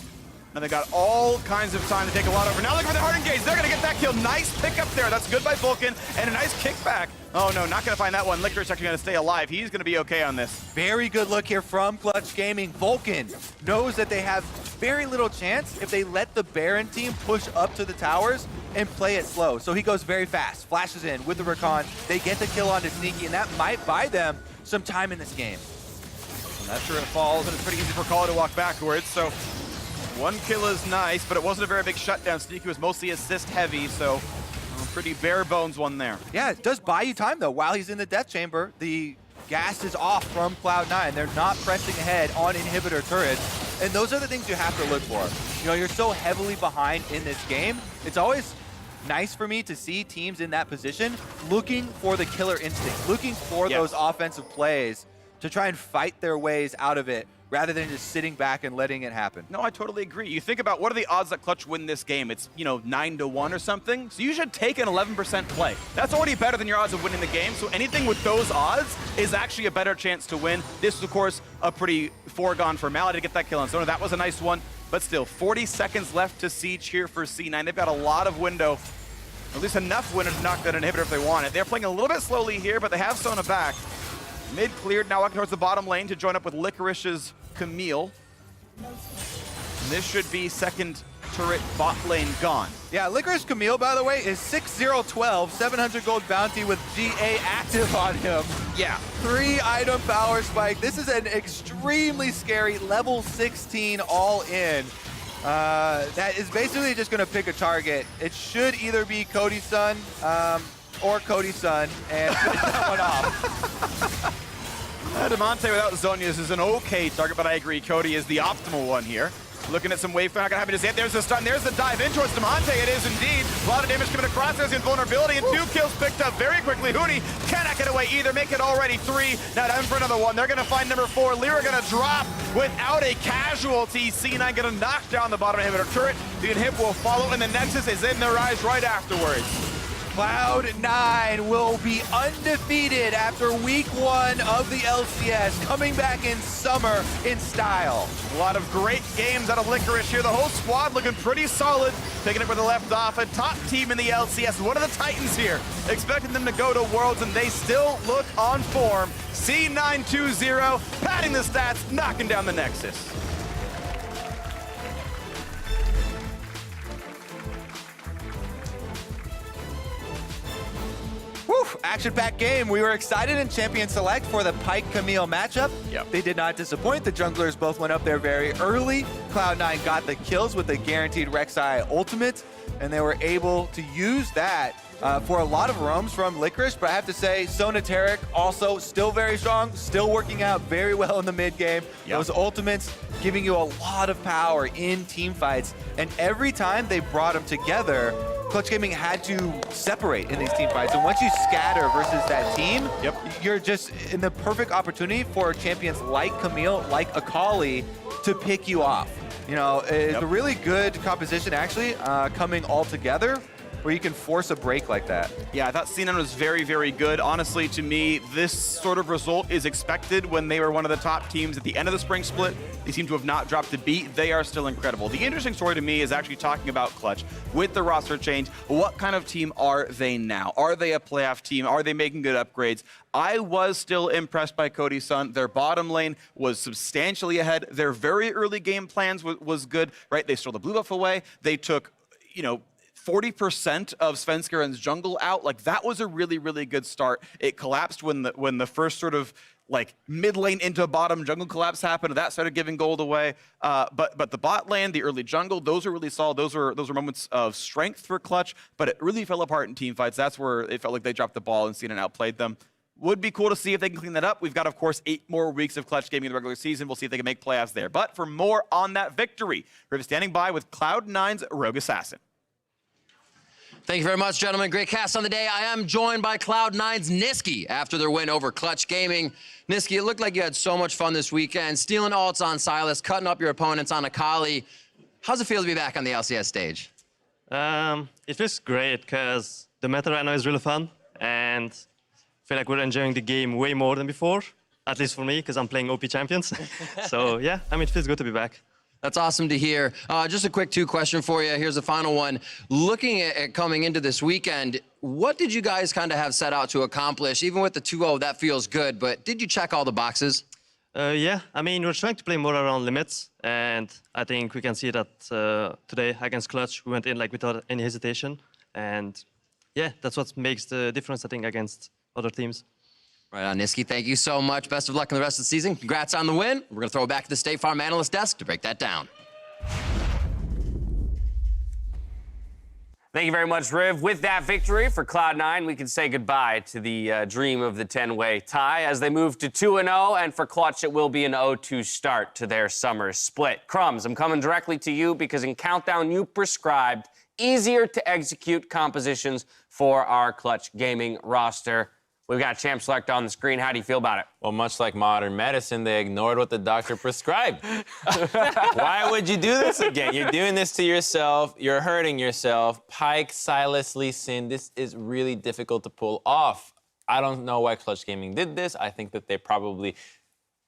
Now they got all kinds of time to take a lot over. Now looking for the hard engage. They're going to get that kill. Nice pick up there. That's good by Vulcan. And a nice kickback. Oh, no, not going to find that one. Licorice actually going to stay alive. He's going to be okay on this. Very good look here from Clutch Gaming. Vulcan knows that they have very little chance if they let the Baron team push up to the towers and play it slow. So he goes very fast, flashes in with the Recon. They get the kill onto Sneaky, and that might buy them some time in this game. And that's where it falls, and it's pretty easy for Kala to walk backwards. So 1 kill is nice, but it wasn't a very big shutdown. Sneaky was mostly assist heavy, so pretty bare bones one there. Yeah, it does buy you time though. While he's in the death chamber, the gas is off from Cloud9. They're not pressing ahead on inhibitor turrets. And those are the things you have to look for. You know, you're so heavily behind in this game. It's always nice for me to see teams in that position looking for the killer instinct, looking for those offensive plays to try and fight their ways out of it, rather than just sitting back and letting it happen. No, I totally agree. You think about what are the odds that Clutch win this game? It's, 9 to 1 or something. So you should take an 11% play. That's already better than your odds of winning the game. So anything with those odds is actually a better chance to win. This is, of course, a pretty foregone formality to get that kill on Sona. That was a nice one. but still 40 seconds left to siege here for C9. They've got a lot of window, at least enough window to knock that inhibitor if they want it. They're playing a little bit slowly here, but they have Sona back. Mid cleared, now walking towards the bottom lane to join up with Licorice's Camille. And this should be second turret bot lane gone. Yeah, Licorice Camille, by the way, is 6012, 700 gold bounty with GA active on him. Yeah. 3 item power spike. This is an extremely scary level 16 all in. That is basically just going to pick a target. It should either be Cody's son or Cody's son and finish that one off. Demonte without Zhonya's is an okay target, but I agree, Cody is the optimal one here. Looking at some wave, not gonna happen just yet. There's the stun, there's the dive in towards Demonte. It is indeed. A lot of damage coming across. There's invulnerability, and 2 kills picked up very quickly. Huni cannot get away either. Make it already 3. Now down for another one. They're gonna find number 4. Lyra gonna drop without a casualty. C9 gonna knock down the bottom inhibitor turret. The inhib will follow, and the Nexus is in their eyes right afterwards. Cloud9 will be undefeated after week 1 of the LCS, coming back in summer in style. A lot of great games out of Licorice here. The whole squad looking pretty solid, picking up where they left off. A top team in the LCS. One of the Titans here, expecting them to go to Worlds, and they still look on form. C9 2-0, padding the stats, knocking down the Nexus. Action-packed game. We were excited in Champion Select for the Pyke Camille matchup. Yep. They did not disappoint. The junglers both went up there very early. Cloud9 got the kills with the guaranteed Rek'Sai ultimate, and they were able to use that for a lot of roams from Licorice. But I have to say, Sona Taric also still very strong, still working out very well in the mid game. Yep. Those ultimates giving you a lot of power in team fights, and every time they brought them together, Clutch Gaming had to separate in these team fights. And once you scatter versus that team, you're just in the perfect opportunity for champions like Camille, like Akali, to pick you off. You know, it's a really good composition actually coming all together, where you can force a break like that. Yeah, I thought C9 was very, very good. Honestly, to me, this sort of result is expected when they were one of the top teams at the end of the spring split. They seem to have not dropped a beat. They are still incredible. The interesting story to me is actually talking about Clutch. With the roster change, what kind of team are they now? Are they a playoff team? Are they making good upgrades? I was still impressed by Cody's son. Their bottom lane was substantially ahead. Their very early game plans was good, right? They stole the blue buff away. They took, 40% of Svenskaren's jungle out. Like, that was a really, really good start. It collapsed when the first sort of like mid lane into bottom jungle collapse happened. That started giving gold away. But the bot lane, the early jungle, those were really solid. Those were moments of strength for Clutch, but it really fell apart in team fights. That's where it felt like they dropped the ball and C9 outplayed them. Would be cool to see if they can clean that up. We've got, of course, 8 more weeks of Clutch Gaming in the regular season. We'll see if they can make playoffs there. But for more on that victory, we're standing by with Cloud9's Rogue Assassin. Thank you very much, gentlemen. Great cast on the day. I am joined by Cloud9's Nisqy after their win over Clutch Gaming. Nisqy, it looked like you had so much fun this weekend, stealing ults on Sylas, cutting up your opponents on Akali. How's it feel to be back on the LCS stage? It feels great because the meta right now is really fun, and I feel like we're enjoying the game way more than before, at least for me, because I'm playing OP champions. So yeah, it feels good to be back. That's awesome to hear. Just a quick 2 question for you. Here's the final one. Looking at coming into this weekend, what did you guys kind of have set out to accomplish? Even with the 2-0, that feels good, but did you check all the boxes? Yeah, we're trying to play more around limits, and I think we can see that today against Clutch, we went in like without any hesitation, and yeah, that's what makes the difference, I think, against other teams. Right on, Nisqy. Thank you so much. Best of luck in the rest of the season. Congrats on the win. We're going to throw it back to the State Farm analyst desk to break that down. Thank you very much, Riv. With that victory for Cloud9, we can say goodbye to the dream of the 10-way tie as they move to 2-0, and for Clutch, it will be an 0-2 start to their summer split. Crumbs, I'm coming directly to you because in Countdown, you prescribed easier to execute compositions for our Clutch Gaming roster. We've got Champ Select on the screen. How do you feel about it? Well, much like modern medicine, they ignored what the doctor prescribed. Why would you do this again? You're doing this to yourself. You're hurting yourself. Pyke, Sylas, Lee Sin, this is really difficult to pull off. I don't know why Clutch Gaming did this. I think that they probably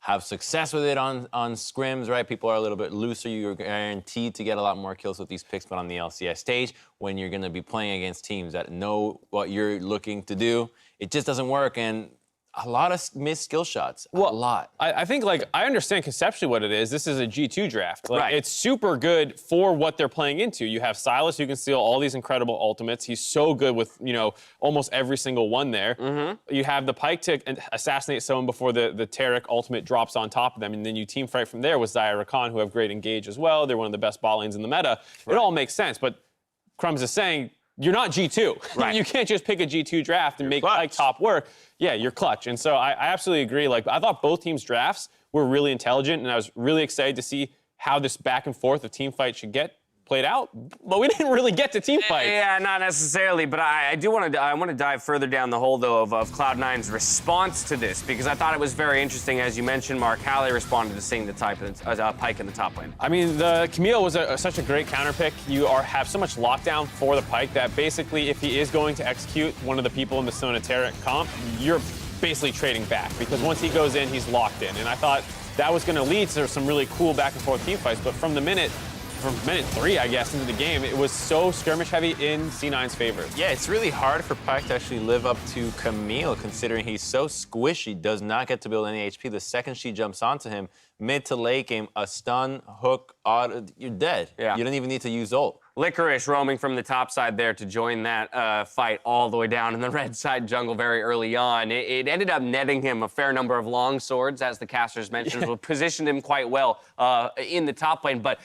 have success with it on scrims, right? People are a little bit looser. You're guaranteed to get a lot more kills with these picks, but on the LCS stage, when you're going to be playing against teams that know what you're looking to do, it just doesn't work. And a lot of missed skill shots. A lot. I think, like, I understand conceptually what it is. This is a G2 draft. Like, right. It's super good for what they're playing into. You have Silas, who can steal all these incredible ultimates. He's so good with, you know, almost every single one there. Mm-hmm. You have the Pike to assassinate someone before the Taric ultimate drops on top of them, and then you team fight from there with Xayah Rakan, who have great engage as well. They're one of the best bot lanes in the meta. Right. It all makes sense, but Crumbs is saying, you're not G2. Right. You can't just pick a G2 draft and make Pike top work. Yeah, you're clutch. And so I absolutely agree. Like, I thought both teams' drafts were really intelligent, and I was really excited to see how this back and forth of team fight should get played out, but we didn't really get to team fight. Yeah, not necessarily, but I want to dive further down the hole, though, of Cloud9's response to this, because I thought it was very interesting. As you mentioned, Mark, how they responded to seeing the Pike in the top lane. I mean, the Camille was such a great counter pick. You have so much lockdown for the Pike that basically, if he is going to execute one of the people in the Sona Taric comp, you're basically trading back, because once he goes in, he's locked in. And I thought that was going to lead to some really cool back and forth team fights, but from minute 3, I guess, into the game, it was so skirmish heavy in C9's favor. Yeah, it's really hard for Pike to actually live up to Camille, considering he's so squishy, does not get to build any HP. The second she jumps onto him, mid to late game, a stun, hook, you're dead. Yeah. You don't even need to use ult. Licorice roaming from the top side there to join that fight all the way down in the red side jungle very early on. It ended up netting him a fair number of long swords, as the casters mentioned, which positioned him quite well in the top lane. But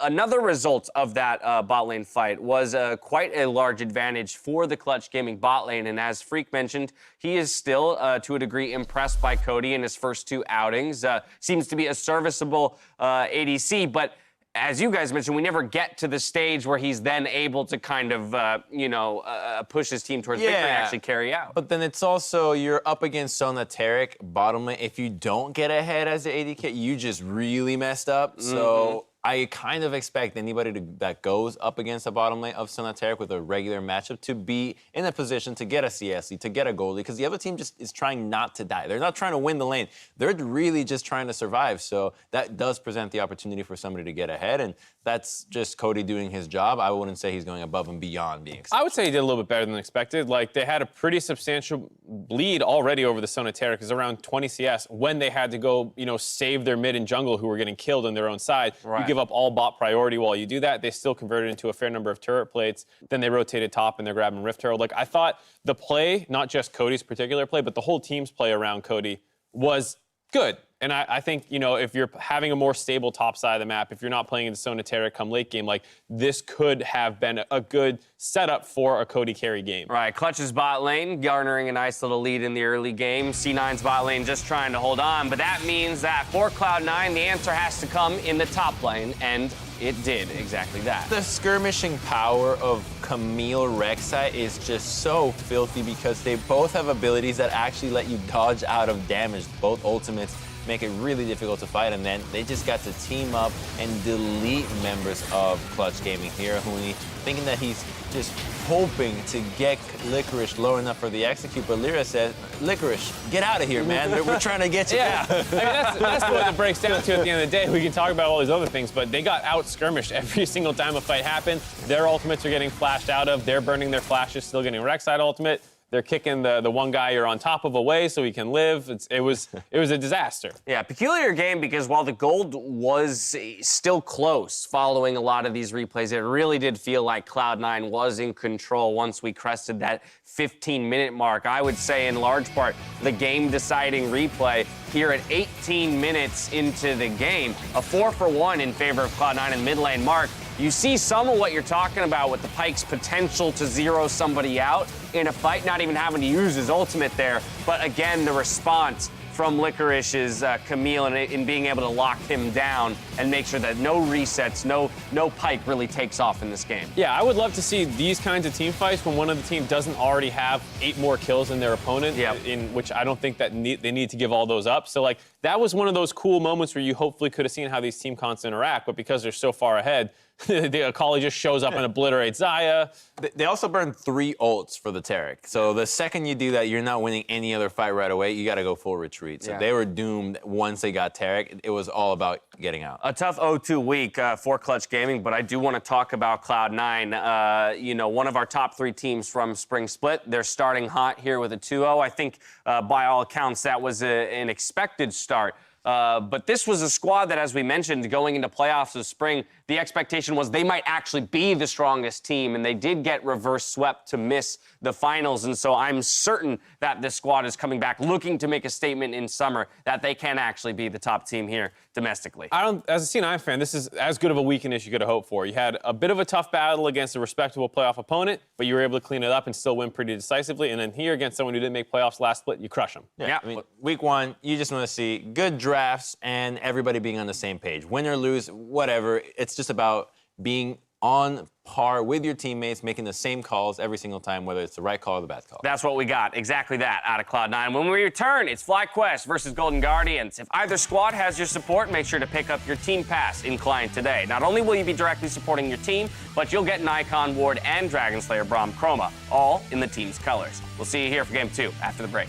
another result of that bot lane fight was quite a large advantage for the Clutch Gaming bot lane. And as Freak mentioned, he is still, to a degree, impressed by Cody in his first 2 outings. Seems to be a serviceable ADC, but as you guys mentioned, we never get to the stage where he's then able to kind of, push his team towards victory and actually carry out. But then it's also, you're up against Sona Taric, bottom lane. If you don't get ahead as the AD carry, you just really messed up. So I kind of expect anybody that goes up against the bottom lane of Sona Taric with a regular matchup to be in a position to get a CSC, to get a goalie, because the other team just is trying not to die. They're not trying to win the lane. They're really just trying to survive. So that does present the opportunity for somebody to get ahead, and that's just Cody doing his job. I wouldn't say he's going above and beyond being expected. I would say he did a little bit better than expected. Like, they had a pretty substantial lead already over the Sona Taric. It's around 20 CS when they had to go, save their mid and jungle who were getting killed on their own side. Right. You give up all bot priority while you do that. They still converted into a fair number of turret plates. Then they rotated top and they're grabbing Rift Herald. Like, I thought the play, not just Cody's particular play, but the whole team's play around Cody was good. And I think, if you're having a more stable top side of the map, if you're not playing in the Sona Taric come late game, like, this could have been a good setup for a Cody carry game. Right, Clutch's bot lane garnering a nice little lead in the early game. C9's bot lane just trying to hold on, but that means that for Cloud9, the answer has to come in the top lane, and it did exactly that. The skirmishing power of Camille Rek'Sai is just so filthy, because they both have abilities that actually let you dodge out of damage. Both ultimates make it really difficult to fight, and then they just got to team up and delete members of Clutch Gaming here, thinking that he's just hoping to get Licorice low enough for the execute, but Lyra said, Licorice, get out of here, man. We're trying to get you Yeah, down. I mean, that's what it breaks down to at the end of the day. We can talk about all these other things, but they got out-skirmished every single time a fight happened. Their ultimates are getting flashed out of. They're burning their flashes, still getting Rek'Sai ultimate. They're kicking the one guy you're on top of away so he can live. It was a disaster. Yeah, peculiar game, because while the gold was still close following a lot of these replays, it really did feel like Cloud9 was in control once we crested that 15-minute mark. I would say in large part the game-deciding replay here at 18 minutes into the game. A 4-for-1 in favor of Cloud9 in mid lane. Mark, you see some of what you're talking about with the Pike's potential to zero somebody out in a fight, not even having to use his ultimate there. But again, the response from Licorice's Camille in being able to lock him down and make sure that no resets, no Pike really takes off in this game. Yeah, I would love to see these kinds of team fights when one of the team doesn't already have 8 more kills than their opponent, in which I don't think that they need to give all those up. So, like, that was one of those cool moments where you hopefully could have seen how these team cons interact, but because they're so far ahead, the Akali just shows up and obliterates Xayah. They also burned 3 ults for the Taric. So the second you do that, you're not winning any other fight right away. You got to go full retreat. retreat. So Yeah. they were doomed once they got Tarek. It was all about getting out. A tough 0-2 week for Clutch Gaming, but I do want to talk about Cloud9. You know, one of our top 3 teams from Spring Split. They're starting hot here with a 2-0. I think, by all accounts, that was an expected start. But this was a squad that, as we mentioned, going into playoffs this spring, the expectation was they might actually be the strongest team, and they did get reverse swept to miss the finals. And so I'm certain that this squad is coming back looking to make a statement in summer that they can actually be the top team here domestically. As a C9 fan, this is as good of a weekend as you could have hoped for. You had a bit of a tough battle against a respectable playoff opponent, but you were able to clean it up and still win pretty decisively. And then here against someone who didn't make playoffs last split, you crush them. Yeah. I mean, week 1, you just want to see good drafts and everybody being on the same page. Win or lose, whatever. It's just about being on par with your teammates, making the same calls every single time, whether it's the right call or the bad call. That's what we got. Exactly that out of Cloud9. When we return, it's FlyQuest versus Golden Guardians. If either squad has your support, make sure to pick up your team pass in Client today. Not only will you be directly supporting your team, but you'll get an Icon Ward and Dragon Slayer Braum Chroma, all in the team's colors. We'll see you here for Game 2 after the break.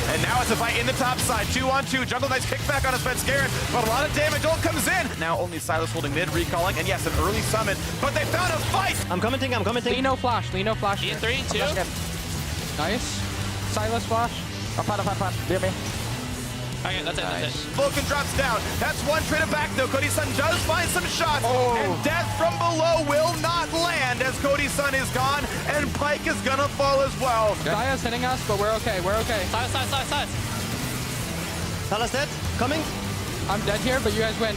And now it's a fight in the top side. 2-on-2. Jungle Knight's kicked back on his Scared, but a lot of damage. Ult comes in. Now only Silas holding mid, recalling. And yes, an early summon, but they found a fight. I'm commenting. Lino flash. In 3, 2. Nice. Silas flash. Up. Near me. Okay, that's it. Vulcan drops down. That's one trade back, though. Cody-san does find some shots. And death from below will not land as Cody-san is gone, and Pike is gonna fall as well. Daya's hitting us, but we're okay. Silas. Salas dead. Coming. I'm dead here, but you guys win.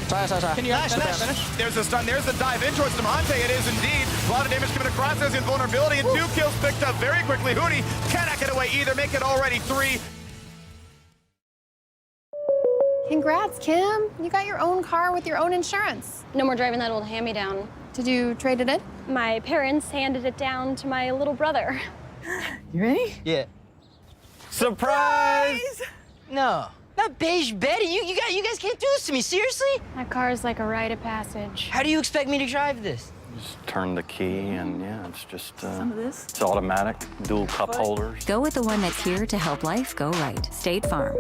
Can you finish? There's a stun. There's a dive in towards Demante. It is indeed. A lot of damage coming across. There's invulnerability, and 2 kills picked up very quickly. Huni cannot get away either. Make it already 3. Congrats, Kim. You got your own car with your own insurance. No more driving that old hand-me-down. Did you trade it in? My parents handed it down to my little brother. You ready? Yeah. Surprise! No. Not beige Betty. You guys can't do this to me. Seriously? That car is like a rite of passage. How do you expect me to drive this? Just turn the key and yeah, it's just Some of this. it's automatic, dual cup holders. Go with the one that's here to help life go right. State Farm.